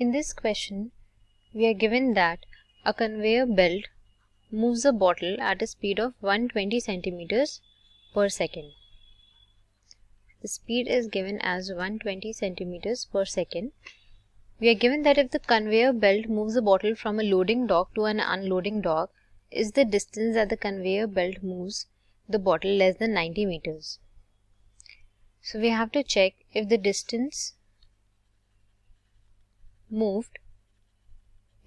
In this question, we are given that a conveyor belt moves a bottle at a speed of 120 centimeters per second. The speed is given as 120 centimeters per second. We are given that if the conveyor belt moves a bottle from a loading dock to an unloading dock, is the distance that the conveyor belt moves the bottle less than 90 meters. So we have to check if the distance moved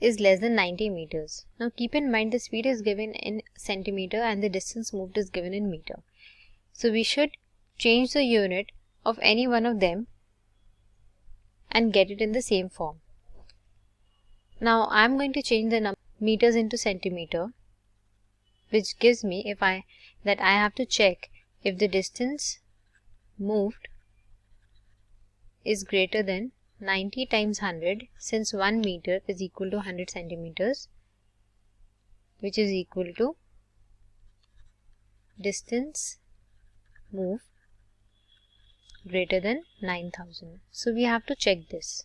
is less than 90 meters. Now keep in mind the speed is given in centimeter and the distance moved is given in meter. So we should change the unit of any one of them and get it in the same form. Now I am going to change the meters into centimeter, which gives me that I have to check if the distance moved is greater than 90 times 100, since 1 meter is equal to 100 centimeters, which is equal to distance moved greater than 9000. So we have to check this.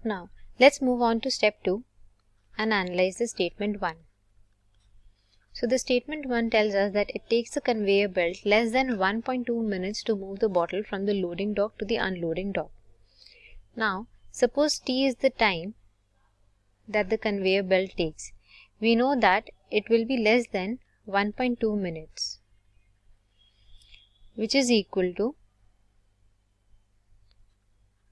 Now let's move on to step 2 and analyze the statement 1. So the statement 1 tells us that it takes the conveyor belt less than 1.2 minutes to move the bottle from the loading dock to the unloading dock. Now suppose t is the time that the conveyor belt takes. We know that it will be less than 1.2 minutes, which is equal to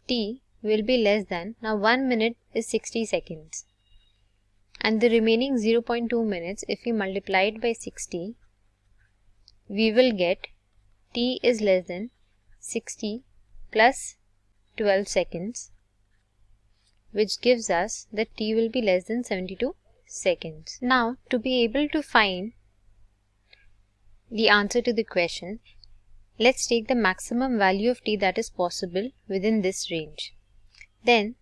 t will be less than, now 1 minute is 60 seconds. And the remaining 0.2 minutes, if we multiply it by 60, we will get t is less than 60 plus 12 seconds, which gives us that t will be less than 72 seconds. Now, to be able to find the answer to the question, let's take the maximum value of t that is possible within this range. Then,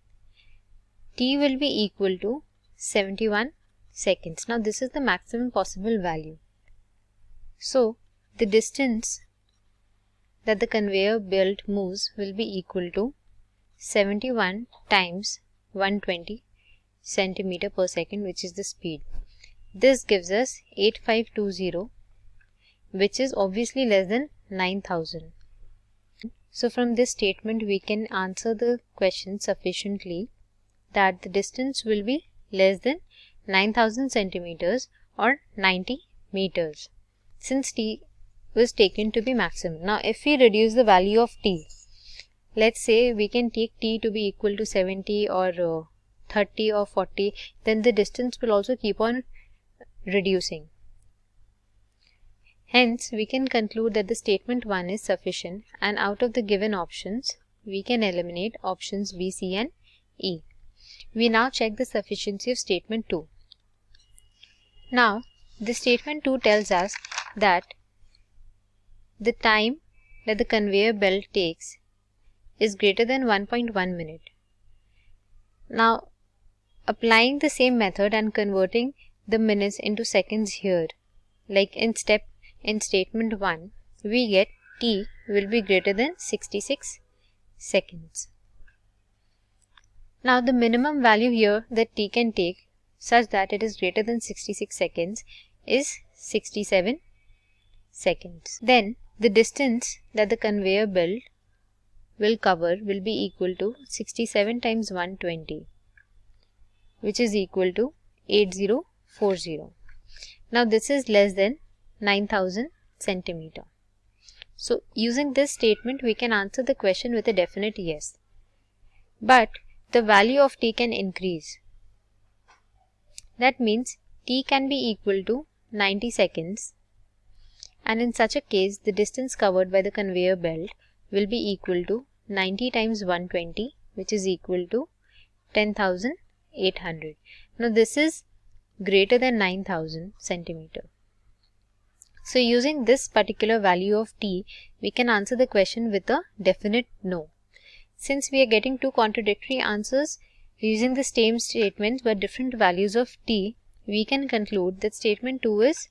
t will be equal to 71 seconds. Now this is the maximum possible value. So the distance that the conveyor belt moves will be equal to 71 times 120 centimeter per second, which is the speed. This gives us 8520, which is obviously less than 9000. So from this statement we can answer the question sufficiently that the distance will be less than 9000 centimeters or 90 meters, since t was taken to be maximum. Now if we reduce the value of t, let's say we can take t to be equal to 70 or 30 or 40, then the distance will also keep on reducing. Hence we can conclude that the statement 1 is sufficient, and out of the given options we can eliminate options B, C and E. We now check the sufficiency of statement 2. Now, the statement 2 tells us that the time that the conveyor belt takes is greater than 1.1 minute. Now, applying the same method and converting the minutes into seconds here, like in statement 1, we get t will be greater than 66 seconds. Now the minimum value here that t can take such that it is greater than 66 seconds is 67 seconds. Then the distance that the conveyor belt will cover will be equal to 67 times 120, which is equal to 8040. Now this is less than 9000 centimeter. So using this statement we can answer the question with a definite yes. But the value of t can increase. That means t can be equal to 90 seconds, and in such a case the distance covered by the conveyor belt will be equal to 90 times 120, which is equal to 10,800. Now this is greater than 9000 centimeter. So using this particular value of t, we can answer the question with a definite no. Since we are getting two contradictory answers using the same statements but different values of t, we can conclude that statement 2 is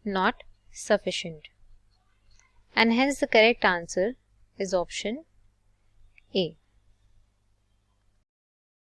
not sufficient. And hence the correct answer is option A.